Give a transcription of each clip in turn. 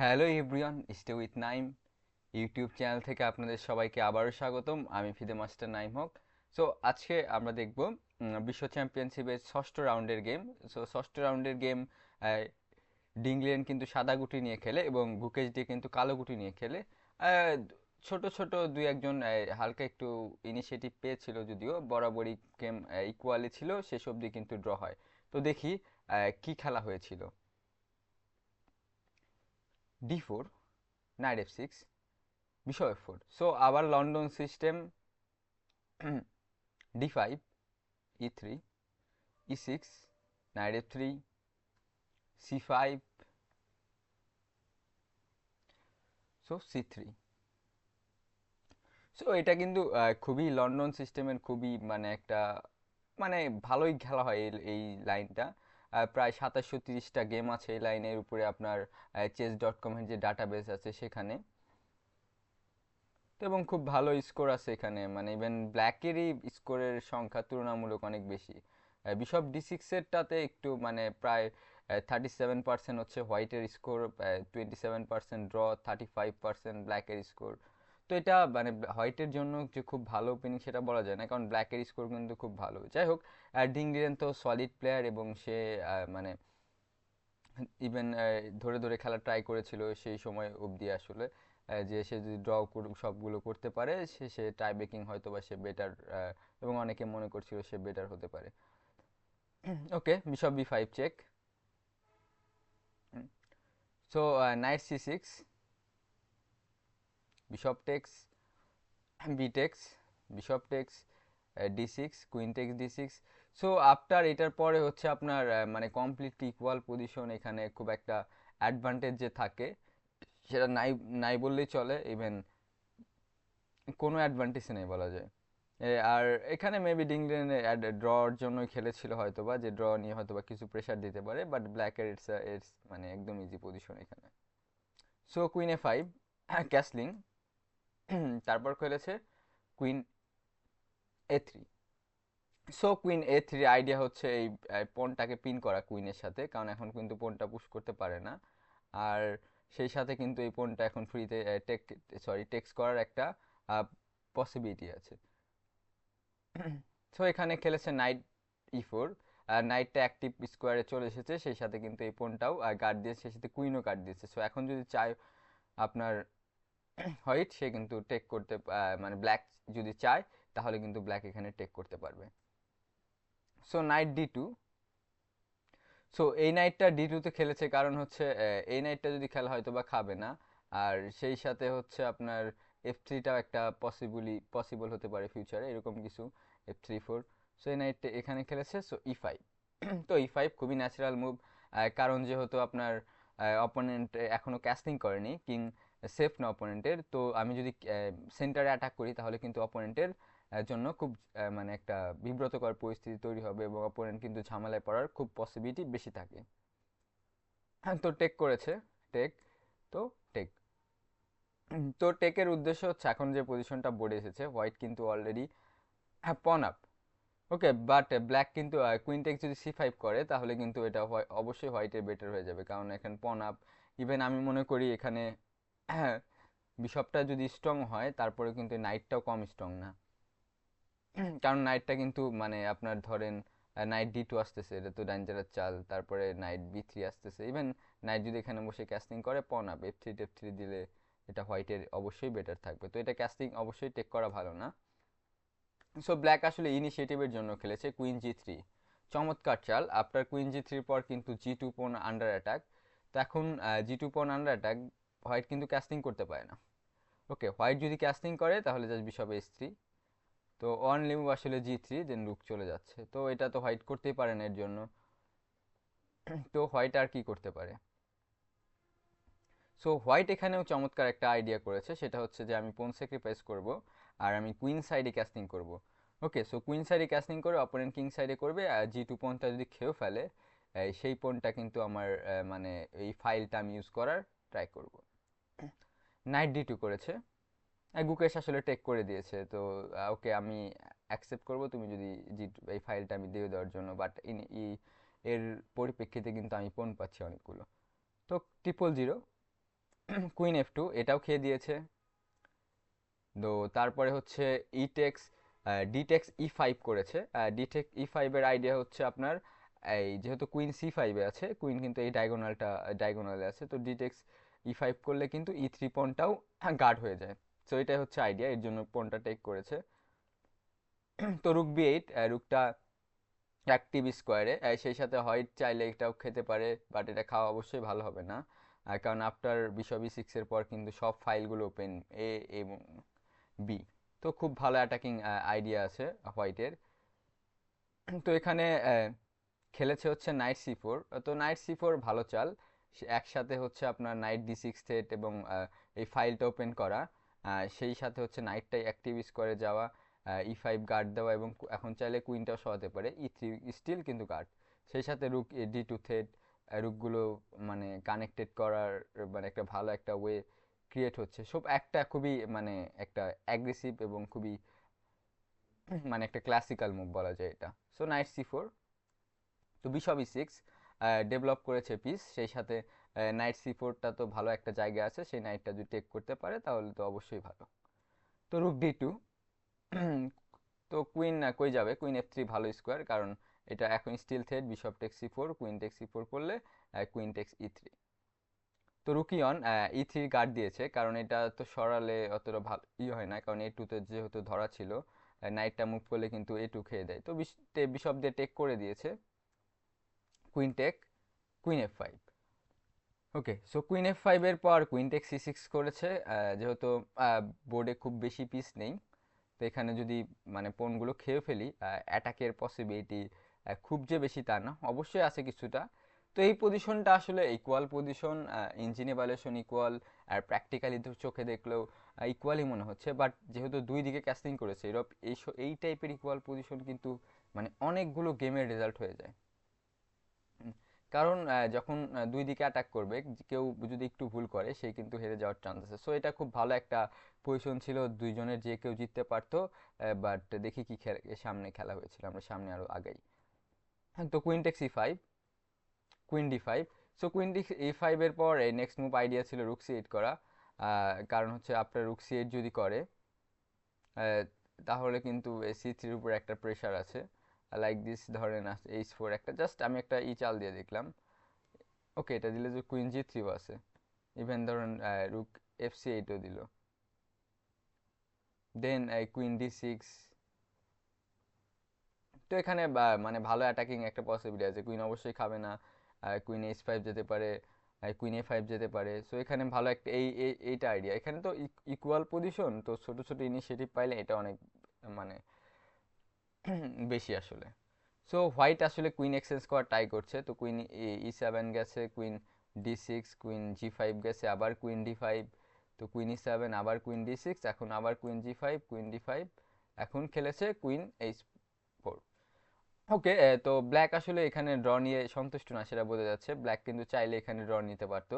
Hello everyone, stay with Naim YouTube channel থেকে আপনাদের সবাইকে আবারও স্বাগতম। আমি ফিদে মাস্টার নাইম হক। সো আজকে আমরা দেখব বিশ্ব চ্যাম্পিয়নশিপের ষষ্ঠ রাউন্ডের গেম। সো ষষ্ঠ রাউন্ডের গেম ডিংলিয়েন কিন্তু সাদা গুটি নিয়ে খেলে এবং গুকেশ দিয়ে কিন্তু কালো গুটি নিয়ে খেলে। আহ, ছোট ছোট দুই একজন হালকা একটু ইনিশিয়েটিভ পেয়েছিল, যদিও বরাবরই গেম ইকুয়ালি ছিল, শেষ অবধি কিন্তু ড্র হয়। তো দেখি কি খেলা হয়েছিল। D4, night F6, bishop f4. So our London system d5, e3, e6, knight f3, c5, so c3. So এটা কিন্তু খুবই লন্ডন সিস্টেমের খুবই মানে একটা মানে ভালোই খেলা হয় এই লাইনটা। প্রায় 2730টা গেম আছে এই লাইনের উপরে আপনার chess.com-এর যে ডাটাবেস আছে সেখানে। তো এবং খুব ভালো স্কোর আছে এখানে, মানে ইভেন ব্ল্যাকেরই স্কোরের সংখ্যা তুলনামূলক অনেক বেশি। বিশপ ডি6এরটাতে একটু মানে প্রায় 37% হচ্ছে হোয়াইটের স্কোর, 27% ড্র, 35% ব্ল্যাকের স্কোর। তো এটা মানে হোয়াইটের জন্য যে খুব ভালো ওপেনিং সেটা বলা যায় না, কারণ ব্ল্যাকের স্কোর কিন্তু খুব ভালো। যাই হোক, ডিংলিরেন তো সলিড প্লেয়ার এবং সে মানে ইভেন ধরে ধরে খেলা ট্রাই করেছিল সেই সময় অবধি আসলে, যে সে যদি ড্র সবগুলো করতে পারে সে সে টাই ব্রেকিং হয়তো বা সে বেটার, এবং অনেকে মনে করছিল সে বেটার হতে পারে। ওকে, বিশপ বি5 চেক। সো নাইট সি6, bishop takes, b takes, bishop takes, ডি6, কুইন টেক্স ডি6। সো আফটার এটার পরে হচ্ছে আপনার মানে কমপ্লিটলি ইকুয়াল পজিশন, এখানে খুব একটা অ্যাডভান্টেজ যে থাকে সেটা নাই, নাই বললেই চলে। ইভেন কোনো অ্যাডভান্টেজ নেই বলা যায়। আর এখানে মেবি ডিংল্যান্ড ড্রর জন্যই খেলেছিল হয়তো বা, যে ড্র নিয়ে হয়তো বা কিছু প্রেশার দিতে পারে, বাট ব্ল্যাকের ইটস মানে একদম ইজি পজিশন এখানে। সো কুইন এ5, ক্যাসলিং। তারপর খেলেছে কুইন এ3। সো কুইন এ3 আইডিয়া হচ্ছে এই পনটাকে পিন করা কুইনের সাথে, কারণ এখন কিন্তু পনটা পুশ করতে পারে না। আর সেই সাথে কিন্তু এই পনটা এখন ফ্রিতে টেক্স করার একটা পসিবিলিটি আছে। সো এখানে খেলেছে নাইট ই4। নাইটটা অ্যাক্টিভ স্কোয়ারে চলে এসেছে, সেই সাথে কিন্তু এই পনটাও গার্ড দিয়েছে, সেই সাথে কুইনও গার্ড দিয়েছে। সো এখন যদি চায় আপনার হোয়াইট, সে কিন্তু টেক করতে মানে ব্ল্যাক যদি চায় তাহলে কিন্তু ব্ল্যাক এখানে টেক করতে পারবে। So night ডি2। সো এই নাইটটা ডি2তে খেলেছে কারণ হচ্ছে এই নাইটটা যদি খেলা হয়তো বা খাবে না। আর সেই সাথে হচ্ছে আপনার এফ3টাও একটা পসিবল হতে পারে ফিউচারে, এরকম কিছু। F3 4। সো এই নাইটটা এখানে খেলেছে, সো ই5। তো ই5 খুবই ন্যাচারাল মুভ, কারণ যেহেতু আপনার অপোনেন্ট এখনো ক্যাস্টিং করেনি, কিং সেফ না অপোনেন্টের। তো আমি যদি সেন্টারে অ্যাটাক করি তাহলে কিন্তু অপোনেন্টের জন্য খুব মানে একটা বিব্রতকর পরিস্থিতি তৈরি হবে এবং অপোনেন্ট কিন্তু ঝামেলায় পড়ার খুব পসিবিলিটি বেশি থাকে। হ্যাঁ, তো টেক করেছে, টেক। তো টেক, তো টেকের উদ্দেশ্য হচ্ছে এখন যে পজিশনটা বোর্ডে এসেছে, হোয়াইট কিন্তু অলরেডি পন আপ। ওকে, বাট ব্ল্যাক কিন্তু কুইন টেক যদি সি5 করে তাহলে কিন্তু এটা অবশ্যই হোয়াইটের বেটার হয়ে যাবে, কারণ এখন পন আপ। ইভেন আমি মনে করি এখানে বিশপটা যদি স্ট্রং হয় তারপরে কিন্তু নাইটটাও কম স্ট্রং না। কারণ নাইটটা কিন্তু মানে আপনার ধরেন নাইট ডি2 আসতেছে, এটা তো ডেঞ্জারাস চাল, তারপরে নাইট বি3 আসতেছে। ইভেন নাইট যদি এখানে বসে ক্যাস্টিং করে পন আপ এফ3 দিলে এটা হোয়াইটের অবশ্যই বেটার থাকবে। তো এটা ক্যাস্টিং অবশ্যই টেক করা ভালো না। সো ব্ল্যাক আসলে ইনিশিয়েটিভের জন্য খেলেছে কুইন জি3। চমৎকার চাল। আফটার কুইন জি3 পর কিন্তু জি2 পন আন্ডার অ্যাটাক। তো এখন জি2 পন আন্ডার অ্যাটাক, হোয়াইট কিন্তু ক্যাস্টিং করতে পারে না। ওকে, হোয়াইট যদি ক্যাস্টিং করে তাহলে জাস্ট বিশপ এস3। তো অন লিভ আসলে জি3, দেন রুক চলে যাচ্ছে, তো এটা তো হোয়াইট করতেই পারে না এর জন্য। তো হোয়াইট আর কি করতে পারে? সো হোয়াইট এখানেও চমৎকার একটা আইডিয়া করেছে, সেটা হচ্ছে যে আমি পোন স্যাক্রিফাইস করব আর আমি কুইন সাইডে ক্যাস্টিং করব। ওকে, সো কুইন সাইডে ক্যাস্টিং করে অপোনেন্ট কিং সাইডে করবে, আর জি2 পনটা যদি খেয়েও ফেলে সেই পনটা কিন্তু আমার মানে এই ফাইলটা আমি ইউজ করার ট্রাই করব। নাইট ডি2 করেছে, গুকেশ আসলে টেক করে দিয়েছে। তো ওকে, আমি অ্যাকসেপ্ট করব তুমি যদি এই ফাইলটা আমি দিয়ে দেওয়ার জন্য, বাট এর পরিপ্রেক্ষিতে কিন্তু আমি পণ পাচ্ছি অনেকগুলো। তো 000। কুইন F2 এটাও খেয়ে দিয়েছে। তো তারপরে হচ্ছে ইটেক্স ডিটেক্স E5 করেছে। ডিটেক্স E5 এর আইডিয়া হচ্ছে আপনার এই যেহেতু কুইন C5-এ আছে, কুইন কিন্তু এই ডায়াগোনালে আছে, তো ডিটেক্স E5 করলে কিন্তু E3 পনটাও গার্ড হয়ে যায়। সো এটাই হচ্ছে আইডিয়া, এর জন্য পনটা টেক করেছে। তো রুক B8, রুকটা অ্যাক্টিভ স্কোয়ারে, সেই সাথে হোয়াইট চাইলে এটাও খেতে পারে, বাট এটা খাওয়া অবশ্যই ভালো হবে না, কারণ আফটার বিশপ E6-এর পর কিন্তু সব ফাইলগুলো ওপেন, এ এবং বি। তো খুব ভালো অ্যাটাকিং আইডিয়া আছে হোয়াইটের। তো এখানে খেলেছে হচ্ছে নাইট C4। তো নাইট C4 ভালো চাল, একসাথে হচ্ছে আপনার নাইট D6 থ্রেট এবং এই ফাইলটা ওপেন করা, সেই সাথে হচ্ছে নাইটটাই অ্যাক্টিভ স্কোয়ারে যাওয়া, E5 গার্ড দেওয়া, এবং এখন চাইলে কুইনটাও সরাতে পারে, E3 স্টিল কিন্তু গার্ড, সেই সাথে রুক D2 থ্রেট, রুকগুলো মানে কানেক্টেড করার মানে একটা ভালো একটা ওয়ে ক্রিয়েট হচ্ছে, সব একটা খুবই মানে একটা অ্যাগ্রেসিভ এবং খুবই মানে একটা ক্লাসিক্যাল মুভ বলা যায় এটা। So night C4। তো বিশপ E6 ডেভেলপ করেছে পিস, সেই সাথে নাইট C4টা তো ভালো একটা জায়গা আছে, সেই নাইটটা যদি টেক করতে পারে তাহলে তো অবশ্যই ভালো। তো রুক D2। তো কুইন কই যাবে, কুইন F3 ভালো স্কোয়ার, কারণ এটা এখন still threat, bishop take C4, queen take C4 করলে কুইন টেক্স E3। তো রুকিয়ন E3 গার্ড দিয়েছে, কারণ এটা তো সরালে অতটা ভালো হয় না, কারণ A2-তে যেহেতু ধরা ছিল, নাইটটা মুভ করলে কিন্তু A2 খেয়ে দেয়, তো বিশপ দিয়ে টেক করে দিয়েছে, কুইন টেক, কুইন F5। ওকে, সো কুইন F5-এর পর কুইন টেক C6 করেছে, যেহেতু বোর্ডে খুব বেশি পিস নেই, তো এখানে যদি মানে পনগুলো খেয়ে ফেলি, অ্যাটাকের পসিবিলিটি খুব যে বেশি তা না, অবশ্যই আছে কিছুটা। তো এই পজিশনটা আসলে equal position, engine evaluation equal, আর প্র্যাকটিক্যালি তো চোখে দেখলেও ইকুয়ালই মনে হচ্ছে, বাট যেহেতু দুই দিকে ক্যাস্টিং করেছে ইউরোপ, এই টাইপের ইকুয়াল পজিশন কিন্তু মানে অনেকগুলো গেমের রেজাল্ট হয়ে যায়। কারণ যখন দুই দিকে অ্যাটাক করবে, কেউ যদি একটু ভুল করে সে কিন্তু হেরে যাওয়ার চান্স আছে, সো এটা খুব ভালো একটা পজিশন ছিল, দুইজনের যে কেউ জিততে পারতো। বাট দেখি কি সামনে খেলা হয়েছিল, আমরা সামনে আরো আগাই। তো queen take C5, queen D5। So queen A5 এর পর নেক্সট মুভ আইডিয়া ছিল রুক C8 করা, কারণ হচ্ছে আপনার রুক C8 যদি করে তাহলে কিন্তু C3-র উপর একটা প্রেশার আছে, লাইক দিস ধরেন H4 একটা, জাস্ট আমি একটা চাল দিয়ে দেখলাম। ওকে, এটা দিলে যে কুইন G3 আছে, ইভেন ধরুন রুক FC8ও দিল, দেন কুইন D6। তো এখানে মানে ভালো অ্যাটাকিং একটা পসিবিলিটি আছে, কুইন অবশ্যই খাবে না, কুইন H5 যেতে পারে, কুইন A5 যেতে পারে, সো এখানে ভালো একটা এইটা আইডিয়া, এখানে তো ইকুয়াল পজিশন, তো ছোট ছোট ইনিশিয়েটিভ পাইলে এটা অনেক মানে বেশি আসলে। সো হোয়াইট আসলে কুইন এক্সচেঞ্জ করার ট্রাই করছে, তো কুইন E7 গেছে, কুইন D6, কুইন G5 গেছে, আবার কুইন D5, তো কুইন E7, আবার কুইন D6, এখন আবার কুইন G5, কুইন D5, এখন খেলেছে কুইন H4। ওকে, তো ব্ল্যাক আসলে এখানে ড্র নিয়ে সন্তুষ্ট না সেটা বোঝা যাচ্ছে, ব্ল্যাক কিন্তু চাইলে এখানে ড্র নিতে পারতো,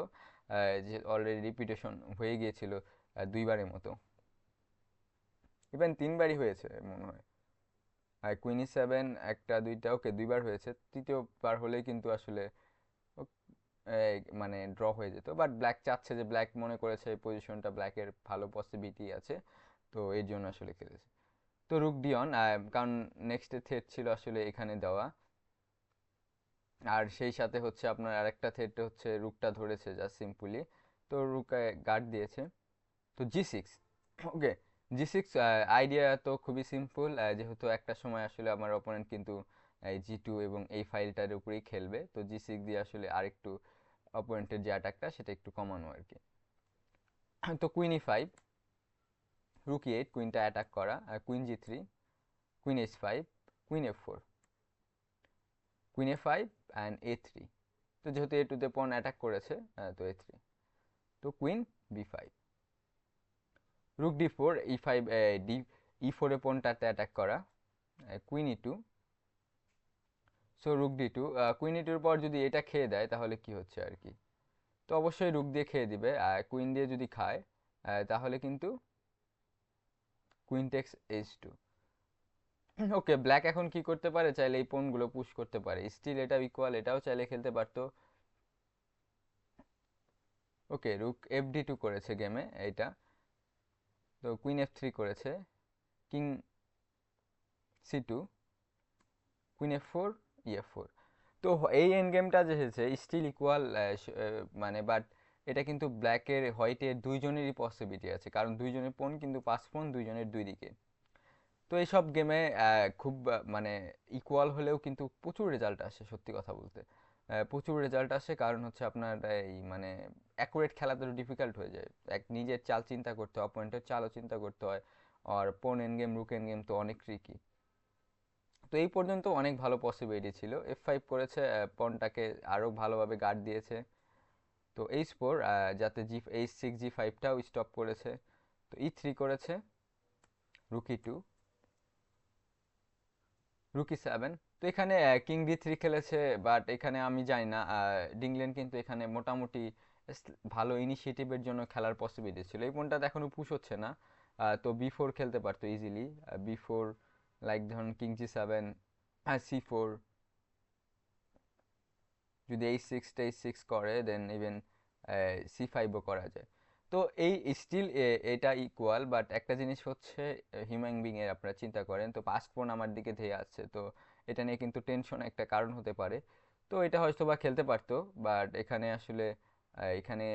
যে অলরেডি রিপিটেশন হয়ে গিয়েছিল দুইবারের মতো, ইভেন তিনবারই হয়েছে মনে হয়, আর কুইন E7 একটা দুইটা, ওকে দুইবার হয়েছে, তৃতীয়বার হলেই কিন্তু আসলে মানে ড্র হয়ে যেত, বাট ব্ল্যাক চাচ্ছে, যে ব্ল্যাক মনে করেছে এই পজিশনটা ব্ল্যাকের ভালো পসিবিলিটি আছে, তো এর জন্য আসলে খেলেছে। তো রুক ডিয়ন, কারণ নেক্সট থ্রেট ছিল আসলে এখানে দেওয়া, আর সেই সাথে হচ্ছে আপনার আরেকটা থ্রেট হচ্ছে রুকটা ধরেছে জাস্ট সিম্পলি, তো রুক গার্ড দিয়েছে। তো G6। ওকে, G6 আইডিয়া তো খুবই সিম্পল, যেহেতু একটা সময় আসলে আমার অপোনেন্ট কিন্তু এই G2 এবং এই ফাইলটার উপরেই খেলবে, তো G6 দিয়ে আসলে আরেকটু অপোনেন্টের যে অ্যাটাকটা সেটা একটু কমানো আর কি। তো কুইন E5, রুক E8, কুইনটা অ্যাটাক করা, queen G3, queen H5, queen F4, queen A5 and A3। তো যেহেতু A2 তে পন অ্যাটাক করেছে, তো A3। তো queen B5, rook D4, E5, E4 এ পনটাতে অ্যাটাক করা, queen E2। So rook D2, queen E2-র পর যদি এটা খেয়ে দেয় তাহলে কি হচ্ছে আর কি, তো অবশ্যই রুক দিয়ে খেয়ে দিবে, কুইন দিয়ে যদি খায় তাহলে কিন্তু কুইন টেক্স H2। ওকে, ব্ল্যাক এখন কি করতে পারে, চাইলে এই পনগুলো পুশ করতে পারে, স্টিল এটা ইকুয়াল, এটাও চাইলে খেলতে পারতো। ওকে, রুক FD2 করেছে গেমে এইটা। তো কুইন F3 করেছে, king C2, queen F4, E F4। তো এই এন্ড গেমটা যে এসেছে স্টিল ইকুয়াল, মানে বাট এটা কিন্তু ব্ল্যাকের হোয়াইটের দুইজনেরই পসিবিলিটি আছে, কারণ দুইজনের পণ কিন্তু 5 পণ দুইজনের দুই দিকে। তো এইসব গেমে খুব মানে ইকুয়াল হলেও কিন্তু প্রচুর রেজাল্ট আসে, সত্যি কথা বলতে প্রচুর রেজাল্ট আসে, কারণ হচ্ছে আপনার এই মানে অ্যাকুরেট খেলাটা ডিফিকাল্ট হয়ে যায়। এক নিজের চাল চিন্তা করতে হয়, অপোনেন্টের চালও চিন্তা করতে হয়, আর পন এন্ড গেম রুক এন্ড গেম তো অনেক ট্রিকি। তো এই পর্যন্ত অনেক ভালো পসিবিলিটি ছিল। F5 করেছে, পনটাকে আরও ভালোভাবে গার্ড দিয়েছে। তো H4, যাতে H6 G5টাও স্টপ করেছে। তো E3 করেছে, রুক E2, রুক E7। তো এখানে কিং D3 খেলেছে, বাট এখানে আমি জানি না, ডিংলেন কিন্তু এখানে মোটামুটি ভালো ইনিশিয়েটিভের জন্য খেলার পসিবিলিটি ছিল। এই পয়েন্টটা এখনো পুশ হচ্ছে না, তো B4 খেলতে পারতো ইজিলি। B4, লাইক ধরুন কিং G7, C4, যদি H6 করে দেন ইভেন C5ও করা যায়। তো এই স্টিল এটা ইকুয়াল, বাট একটা জিনিস হচ্ছে হিউম্যান বিং এর আপনারা চিন্তা করেন, তো 5 পণ আমার দিকে ধেয়ে আসছে, তো এটা নিয়ে কিন্তু টেনশন একটা কারণ হতে পারে। তো এটা হয়তো বা খেলতে পারতো, বাট এখানে আসলে এখানে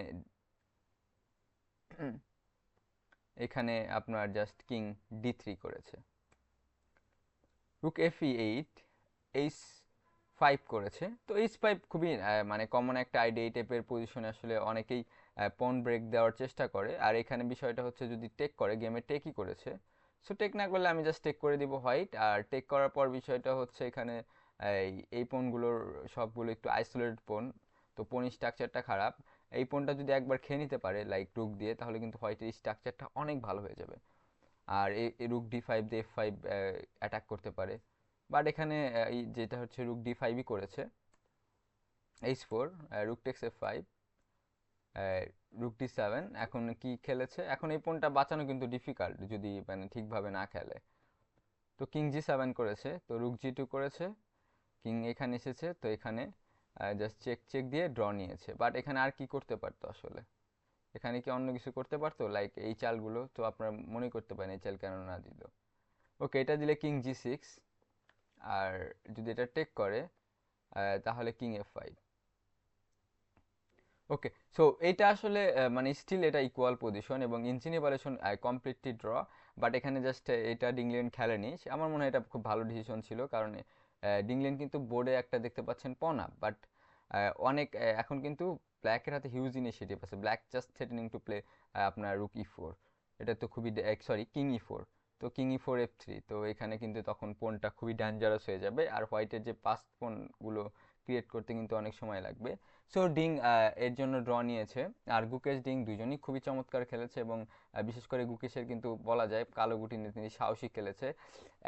এখানে আপনার জাস্ট কিং D3 করেছে, রুক FE8, H5 করেছে। তো H5 খুবই মানে কমন একটা আইডিয়া, এই টাইপের পজিশনে আসলে অনেকেই পন ব্রেক দেওয়ার চেষ্টা করে। আর এখানে বিষয়টা হচ্ছে যদি টেক করে, গেমে টেকই করেছে, সো টেক না করলে আমি জাস্ট টেক করে দিব হোয়াইট। আর টেক করার পর বিষয়টা হচ্ছে এখানে এই পনগুলোর সবগুলো একটু আইসোলেটেড পন, তো পন স্ট্রাকচারটা খারাপ। এই পনটা যদি একবার খেয়ে নিতে পারে লাইক রুক দিয়ে, তাহলে কিন্তু হোয়াইটের স্ট্রাকচারটা অনেক ভালো হয়ে যাবে। আর এই রুক D5 দিয়ে F5 অ্যাটাক করতে পারে। বাট এখানে এই যেটা হচ্ছে রুক D5ই করেছে, H4, রুক টেক্স F5, রুক D7। এখন কি খেলেছে, এখন এই পনটা বাঁচানো কিন্তু ডিফিকাল্ট যদি মানে ঠিকভাবে না খেলে। তো কিং G7 করেছে, তো রুক G2 করেছে, কিং এখানে এসেছে, তো এখানে জাস্ট চেক চেক দিয়ে ড্র নিয়েছে। বাট এখানে আর কি করতে পারতো আসলে, এখানে কি অন্য কিছু করতে পারতো, লাইক এই চালগুলো তো আপনারা মনে করতে পারেন এই চাল কেন না দিল। ওকে, এটা দিলে কিং G6, আর যদি এটা টেক করে তাহলে কিং F5। ওকে, সো এইটা আসলে মানে স্টিল এটা ইকুয়াল পজিশন, এবং engine evaluation completely draw. But এখানে জাস্ট এটা ডিংল্যান্ড খেলেনি, আমার মনে হয় এটা খুব ভালো ডিসিশন ছিল, কারণ ডিংল্যান্ড কিন্তু বোর্ডে একটা দেখতে পাচ্ছেন পনা, বাট অনেক এখন কিন্তু ব্ল্যাকের হাতে হিউজ ইনিশিয়েটিভ আছে। Black just threatening to play আপনার রুক E4, এটা তো খুবই সরি কিং E4। তো কিং E4 F3, তো এখানে কিন্তু তখন পোনটা খুবই ডেঞ্জারাস হয়ে যাবে, আর হোয়াইটের যে পাস পোনগুলো ক্রিয়েট করতে কিন্তু অনেক সময় লাগবে। সো ডিং এর জন্য ড্র নিয়েছে। আর গুকেশ ডিং দুজনই খুবই চমৎকার খেলেছে, এবং বিশেষ করে গুকেশের কিন্তু বলা যায় কালো গুটি নিয়ে তিনি সাহসী খেলেছে।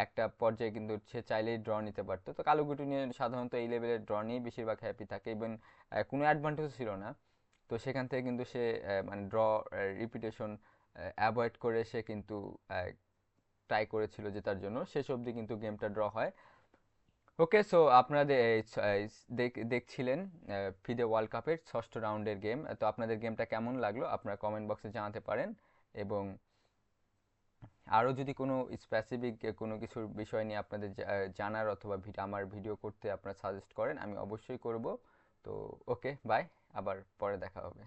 একটা পর্যায়ে কিন্তু সে চাইলেই ড্র নিতে পারতো। তো কালো গুটি নিয়ে সাধারণত এই লেভেলের ড্র নিয়েই বেশিরভাগ হ্যাপি থাকে, ইভেন কোনো অ্যাডভান্টেজ ছিল না। তো সেখান থেকে কিন্তু সে মানে ড্র রিপিটেশন অ্যাভয়েড করে সে কিন্তু ট্রাই করেছিল জেতার জন্য, শেষ অবধি কিন্তু গেমটা ড্র হয়। ওকে, সো আপনারা দেখছিলেন ফিদে ওয়ার্ল্ড কাপের ষষ্ঠ রাউন্ডের গেম। তো আপনাদের গেমটা কেমন লাগলো আপনারা কমেন্ট বক্সে জানাতে পারেন, এবং আরও যদি কোনো স্পেসিফিক কোনো কিছুর বিষয় নিয়ে আপনাদের জানার অথবা আমার ভিডিও করতে আপনারা সাজেস্ট করেন, আমি অবশ্যই করব। তো ওকে, বাই, আবার পরে দেখা হবে।